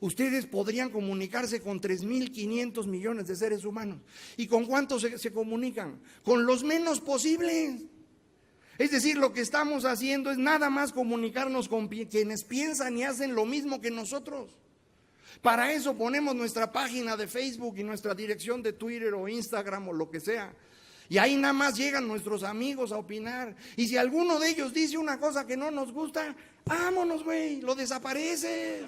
Ustedes podrían comunicarse con 3.500 millones de seres humanos. ¿Y con cuántos se comunican? Con los menos posibles. Es decir, lo que estamos haciendo es nada más comunicarnos con quienes piensan y hacen lo mismo que nosotros. Para eso ponemos nuestra página de Facebook y nuestra dirección de Twitter o Instagram o lo que sea. Y ahí nada más llegan nuestros amigos a opinar. Y si alguno de ellos dice una cosa que no nos gusta, vámonos, güey, lo desapareces.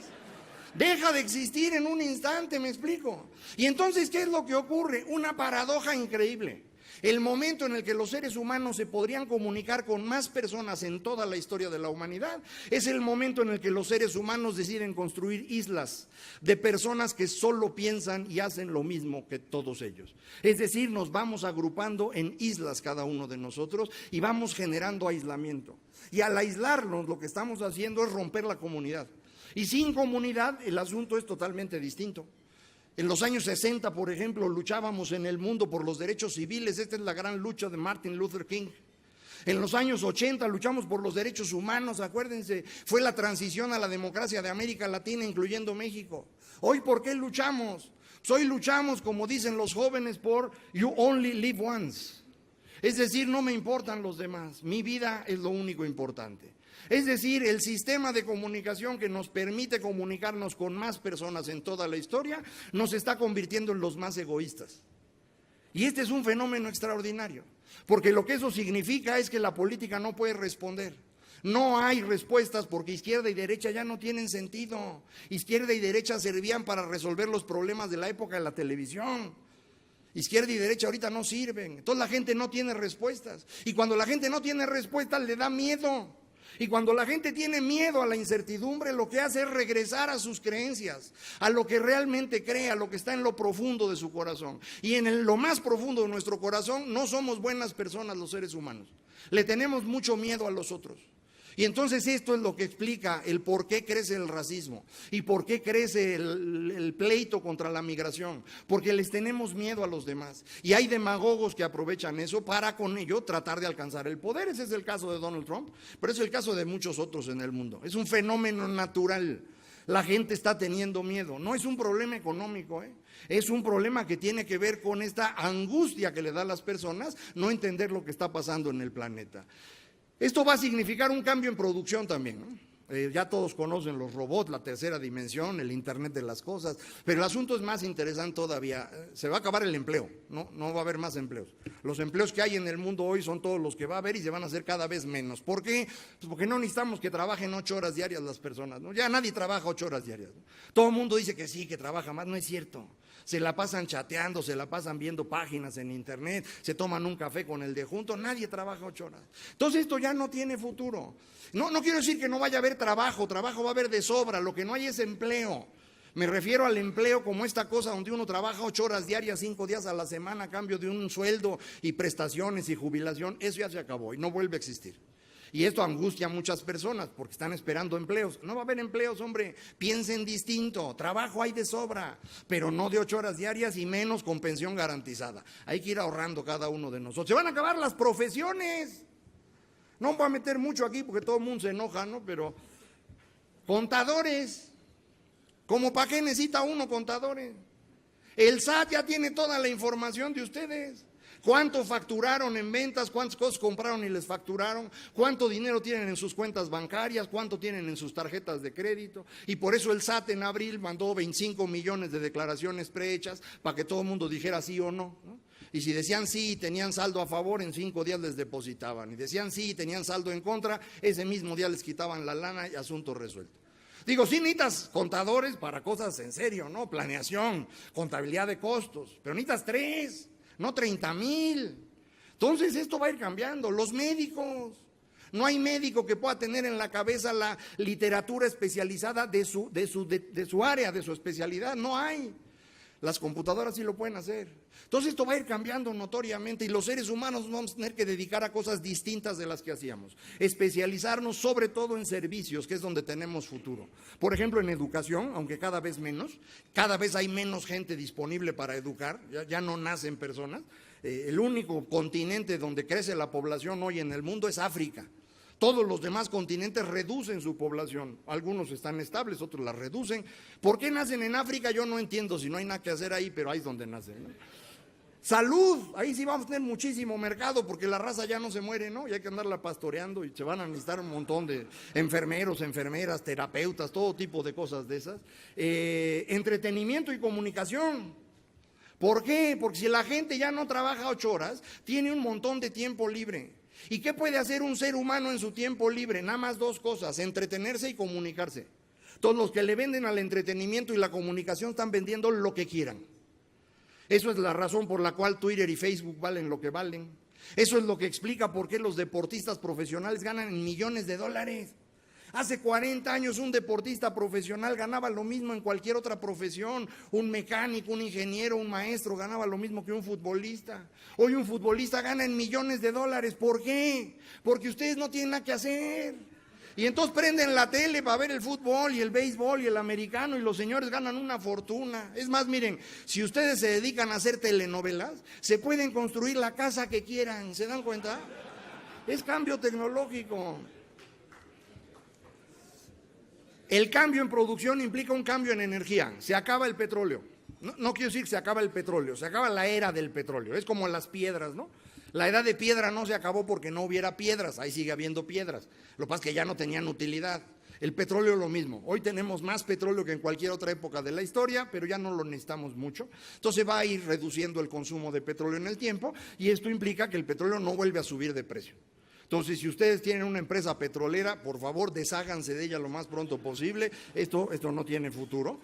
Deja de existir en un instante, ¿me explico? Y entonces, ¿qué es lo que ocurre? Una paradoja increíble. El momento en el que los seres humanos se podrían comunicar con más personas en toda la historia de la humanidad es el momento en el que los seres humanos deciden construir islas de personas que solo piensan y hacen lo mismo que todos ellos. Es decir, nos vamos agrupando en islas cada uno de nosotros y vamos generando aislamiento. Y al aislarnos, lo que estamos haciendo es romper la comunidad. Y sin comunidad el asunto es totalmente distinto. En los años 60, por ejemplo, luchábamos en el mundo por los derechos civiles. Esta es la gran lucha de Martin Luther King. En los años 80 luchamos por los derechos humanos, acuérdense, fue la transición a la democracia de América Latina, incluyendo México. Hoy, ¿por qué luchamos? Pues hoy luchamos, como dicen los jóvenes, por you only live once. Es decir, no me importan los demás, mi vida es lo único importante. Es decir, el sistema de comunicación que nos permite comunicarnos con más personas en toda la historia nos está convirtiendo en los más egoístas. Y este es un fenómeno extraordinario, porque lo que eso significa es que la política no puede responder. No hay respuestas porque izquierda y derecha ya no tienen sentido. Izquierda y derecha servían para resolver los problemas de la época de la televisión. Izquierda y derecha ahorita no sirven. Entonces la gente no tiene respuestas. Y cuando la gente no tiene respuestas le da miedo. Y cuando la gente tiene miedo a la incertidumbre, lo que hace es regresar a sus creencias, a lo que realmente cree, a lo que está en lo profundo de su corazón. Y en lo más profundo de nuestro corazón no somos buenas personas los seres humanos. Le tenemos mucho miedo a los otros. Y entonces esto es lo que explica el por qué crece el racismo y por qué crece el pleito contra la migración, porque les tenemos miedo a los demás. Y hay demagogos que aprovechan eso para con ello tratar de alcanzar el poder. Ese es el caso de Donald Trump, pero es el caso de muchos otros en el mundo. Es un fenómeno natural. La gente está teniendo miedo. No es un problema económico, es un problema que tiene que ver con esta angustia que le da a las personas no entender lo que está pasando en el planeta. Esto va a significar un cambio en producción también, ¿no? Ya todos conocen los robots, la tercera dimensión, el Internet de las cosas, pero el asunto es más interesante todavía. Se va a acabar el empleo, no va a haber más empleos. Los empleos que hay en el mundo hoy son todos los que va a haber y se van a hacer cada vez menos. ¿Por qué? Pues porque no necesitamos que trabajen 8 horas diarias las personas, ¿no? Ya nadie trabaja 8 horas diarias, ¿no? Todo el mundo dice que sí, que trabaja más, no es cierto. Se la pasan chateando, se la pasan viendo páginas en internet, se toman un café con el de junto, nadie trabaja 8 horas. Entonces esto ya no tiene futuro. No quiero decir que no vaya a haber trabajo va a haber de sobra, lo que no hay es empleo. Me refiero al empleo como esta cosa donde uno trabaja 8 horas diarias, 5 días a la semana a cambio de un sueldo y prestaciones y jubilación. Eso ya se acabó y no vuelve a existir. Y esto angustia a muchas personas porque están esperando empleos. No va a haber empleos, hombre, piensen distinto. Trabajo hay de sobra, pero no de 8 horas diarias y menos con pensión garantizada. Hay que ir ahorrando cada uno de nosotros. Se van a acabar las profesiones. No voy a meter mucho aquí porque todo el mundo se enoja, ¿no? Pero contadores, ¿cómo para qué necesita uno contadores? El SAT ya tiene toda la información de ustedes. ¿Cuánto facturaron en ventas? ¿Cuántas cosas compraron y les facturaron? ¿Cuánto dinero tienen en sus cuentas bancarias? ¿Cuánto tienen en sus tarjetas de crédito? Y por eso el SAT en abril mandó 25 millones de declaraciones prehechas para que todo el mundo dijera sí o no, ¿no? Y si decían sí y tenían saldo a favor, en 5 días les depositaban. Y decían sí y tenían saldo en contra, ese mismo día les quitaban la lana y asunto resuelto. Digo, sí necesitas contadores para cosas en serio, ¿no? Planeación, contabilidad de costos, pero necesitas 3. No 30,000. Entonces esto va a ir cambiando. Los médicos, no hay médico que pueda tener en la cabeza la literatura especializada de su área, de su especialidad, no hay. Las computadoras sí lo pueden hacer. Entonces esto va a ir cambiando notoriamente y los seres humanos nos vamos a tener que dedicar a cosas distintas de las que hacíamos. Especializarnos sobre todo en servicios, que es donde tenemos futuro. Por ejemplo, en educación, aunque cada vez menos, cada vez hay menos gente disponible para educar, ya no nacen personas. El único continente donde crece la población hoy en el mundo es África. Todos los demás continentes reducen su población, algunos están estables, otros la reducen. ¿Por qué nacen en África? Yo no entiendo, si no hay nada que hacer ahí, pero ahí es donde nacen, ¿no? Salud, ahí sí vamos a tener muchísimo mercado porque la raza ya no se muere, ¿no? Y hay que andarla pastoreando y se van a necesitar un montón de enfermeros, enfermeras, terapeutas, todo tipo de cosas de esas. Entretenimiento y comunicación. ¿Por qué? Porque si la gente ya no trabaja 8 horas, tiene un montón de tiempo libre. ¿Y qué puede hacer un ser humano en su tiempo libre? Nada más 2 cosas, entretenerse y comunicarse. Todos los que le venden al entretenimiento y la comunicación están vendiendo lo que quieran. Eso es la razón por la cual Twitter y Facebook valen lo que valen. Eso es lo que explica por qué los deportistas profesionales ganan millones de dólares. Hace 40 años un deportista profesional ganaba lo mismo en cualquier otra profesión. Un mecánico, un ingeniero, un maestro ganaba lo mismo que un futbolista. Hoy un futbolista gana en millones de dólares. ¿Por qué? Porque ustedes no tienen nada que hacer. Y entonces prenden la tele para ver el fútbol y el béisbol y el americano y los señores ganan una fortuna. Es más, miren, si ustedes se dedican a hacer telenovelas, se pueden construir la casa que quieran. ¿Se dan cuenta? Es cambio tecnológico. El cambio en producción implica un cambio en energía. Se acaba el petróleo. No quiero decir que se acaba el petróleo, se acaba la era del petróleo. Es como las piedras, ¿no? La edad de piedra no se acabó porque no hubiera piedras, ahí sigue habiendo piedras. Lo que pasa es que ya no tenían utilidad. El petróleo es lo mismo. Hoy tenemos más petróleo que en cualquier otra época de la historia, pero ya no lo necesitamos mucho. Entonces va a ir reduciendo el consumo de petróleo en el tiempo y esto implica que el petróleo no vuelve a subir de precio. Entonces, si ustedes tienen una empresa petrolera, por favor, desháganse de ella lo más pronto posible. Esto no tiene futuro.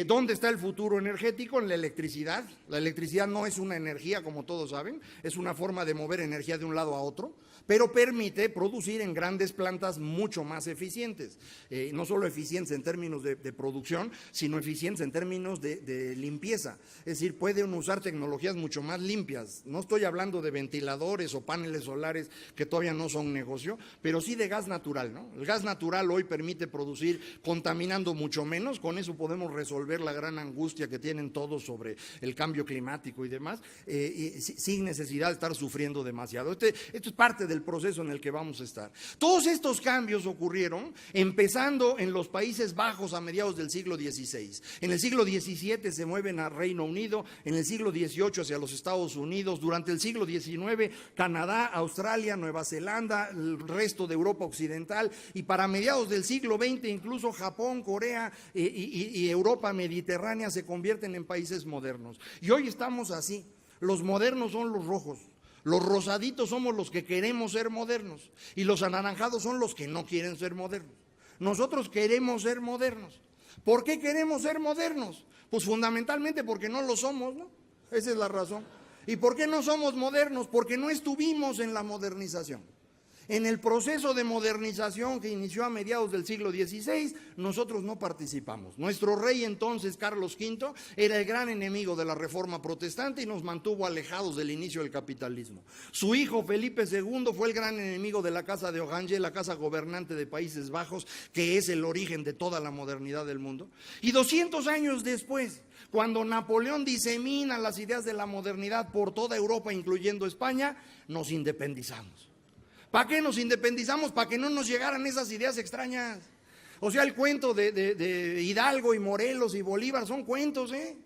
¿Dónde está el futuro energético? En la electricidad. La electricidad no es una energía, como todos saben, es una forma de mover energía de un lado a otro, pero permite producir en grandes plantas mucho más eficientes. No solo eficientes en términos de producción, sino eficientes en términos de limpieza. Es decir, pueden usar tecnologías mucho más limpias. No estoy hablando de ventiladores o paneles solares que todavía no son negocio, pero sí de gas natural, ¿no? El gas natural hoy permite producir contaminando mucho menos, con eso podemos resolver la gran angustia que tienen todos sobre el cambio climático y demás, sin necesidad de estar sufriendo demasiado. Esto es parte del proceso en el que vamos a estar. Todos estos cambios ocurrieron empezando en los Países Bajos a mediados del siglo XVI. En el siglo XVII se mueven a Reino Unido, en el siglo XVIII hacia los Estados Unidos, durante el siglo XIX Canadá, Australia, Nueva Zelanda, el resto de Europa Occidental, y para mediados del siglo XX incluso Japón, Corea y Europa mediterránea se convierten en países modernos. Y hoy estamos así. Los modernos son los rojos. Los rosaditos somos los que queremos ser modernos y los anaranjados son los que no quieren ser modernos. Nosotros queremos ser modernos. ¿Por qué queremos ser modernos? Pues fundamentalmente porque no lo somos, ¿no? Esa es la razón. ¿Y por qué no somos modernos? Porque no estuvimos en la modernización. En el proceso de modernización que inició a mediados del siglo XVI, nosotros no participamos. Nuestro rey entonces, Carlos V, era el gran enemigo de la Reforma Protestante y nos mantuvo alejados del inicio del capitalismo. Su hijo, Felipe II, fue el gran enemigo de la Casa de Orange, la casa gobernante de Países Bajos, que es el origen de toda la modernidad del mundo. Y 200 años después, cuando Napoleón disemina las ideas de la modernidad por toda Europa, incluyendo España, nos independizamos. ¿Para qué nos independizamos? Para que no nos llegaran esas ideas extrañas. O sea, el cuento de Hidalgo y Morelos y Bolívar son cuentos, ¿eh?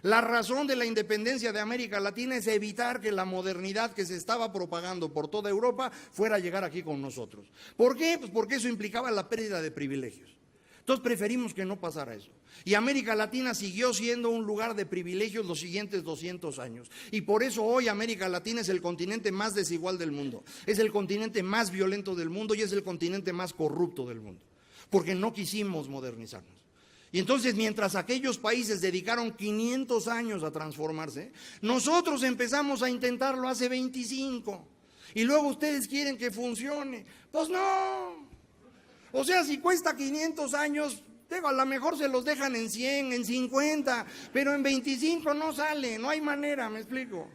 La razón de la independencia de América Latina es evitar que la modernidad que se estaba propagando por toda Europa fuera a llegar aquí con nosotros. ¿Por qué? Pues porque eso implicaba la pérdida de privilegios. Entonces preferimos que no pasara eso. Y América Latina siguió siendo un lugar de privilegios los siguientes 200 años. Y por eso hoy América Latina es el continente más desigual del mundo. Es el continente más violento del mundo y es el continente más corrupto del mundo. Porque no quisimos modernizarnos. Y entonces, mientras aquellos países dedicaron 500 años a transformarse, nosotros empezamos a intentarlo hace 25. Y luego ustedes quieren que funcione. Pues no. O sea, si cuesta 500 años, a lo mejor se los dejan en 100, en 50, pero en 25 no sale, no hay manera, ¿me explico?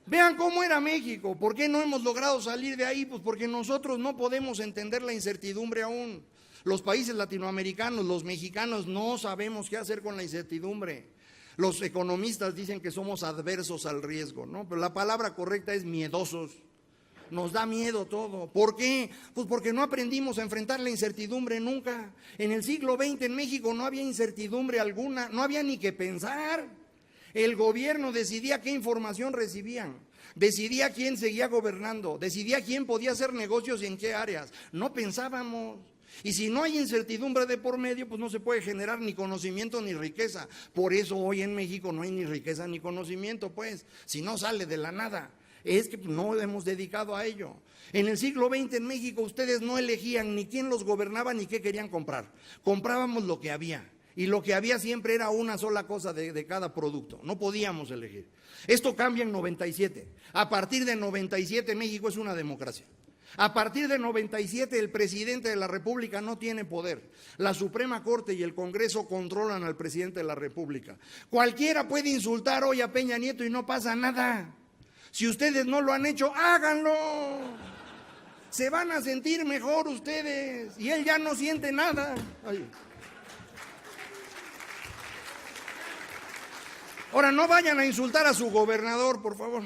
Vean cómo era México. ¿Por qué no hemos logrado salir de ahí? Pues porque nosotros no podemos entender la incertidumbre aún. Los países latinoamericanos, los mexicanos, no sabemos qué hacer con la incertidumbre. Los economistas dicen que somos adversos al riesgo, ¿no? Pero la palabra correcta es miedosos. Nos da miedo todo. ¿Por qué? Pues porque no aprendimos a enfrentar la incertidumbre nunca. En el siglo XX en México no había incertidumbre alguna, no había ni que pensar. El gobierno decidía qué información recibían, decidía quién seguía gobernando, decidía quién podía hacer negocios y en qué áreas. No pensábamos. Y si no hay incertidumbre de por medio, pues no se puede generar ni conocimiento ni riqueza. Por eso hoy en México no hay ni riqueza ni conocimiento, pues, si no sale de la nada. Es que no hemos dedicado a ello. En el siglo XX en México ustedes no elegían ni quién los gobernaba ni qué querían comprar. Comprábamos lo que había. Y lo que había siempre era una sola cosa de cada producto. No podíamos elegir. Esto cambia en 97. A partir de 97 México es una democracia. A partir de 97 el presidente de la República no tiene poder. La Suprema Corte y el Congreso controlan al presidente de la República. Cualquiera puede insultar hoy a Peña Nieto y no pasa nada. Si ustedes no lo han hecho, háganlo. Se van a sentir mejor ustedes. Y él ya no siente nada. Ay. Ahora, no vayan a insultar a su gobernador, por favor.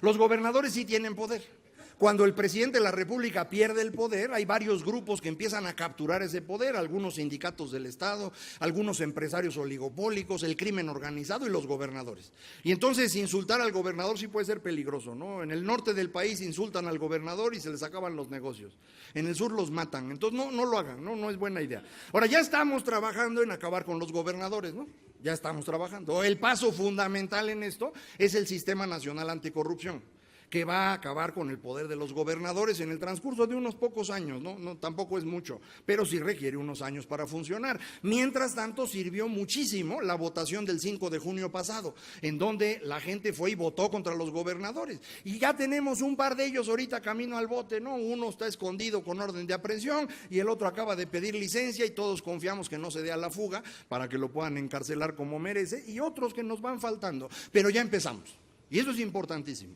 Los gobernadores sí tienen poder. Cuando el presidente de la República pierde el poder, hay varios grupos que empiezan a capturar ese poder, algunos sindicatos del Estado, algunos empresarios oligopólicos, el crimen organizado y los gobernadores. Y entonces insultar al gobernador sí puede ser peligroso, ¿no? En el norte del país insultan al gobernador y se les acaban los negocios. En el sur los matan. Entonces no lo hagan, no es buena idea. Ahora ya estamos trabajando en acabar con los gobernadores, ¿no? Ya estamos trabajando. El paso fundamental en esto es el Sistema Nacional Anticorrupción, que va a acabar con el poder de los gobernadores en el transcurso de unos pocos años, no tampoco es mucho, pero sí requiere unos años para funcionar. Mientras tanto, sirvió muchísimo la votación del 5 de junio pasado, en donde la gente fue y votó contra los gobernadores. Y ya tenemos un par de ellos ahorita camino al bote, ¿no? Uno está escondido con orden de aprehensión y el otro acaba de pedir licencia y todos confiamos que no se dé a la fuga para que lo puedan encarcelar como merece, y otros que nos van faltando. Pero ya empezamos, y eso es importantísimo.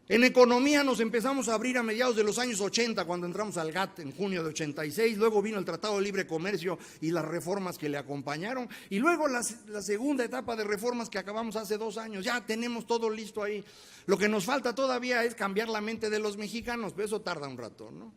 En economía nos empezamos a abrir a mediados de los años 80, cuando entramos al GATT en junio de 86, luego vino el Tratado de Libre Comercio y las reformas que le acompañaron, y luego la segunda etapa de reformas que acabamos hace 2 años. Ya tenemos todo listo ahí. Lo que nos falta todavía es cambiar la mente de los mexicanos, pero eso tarda un rato, ¿no?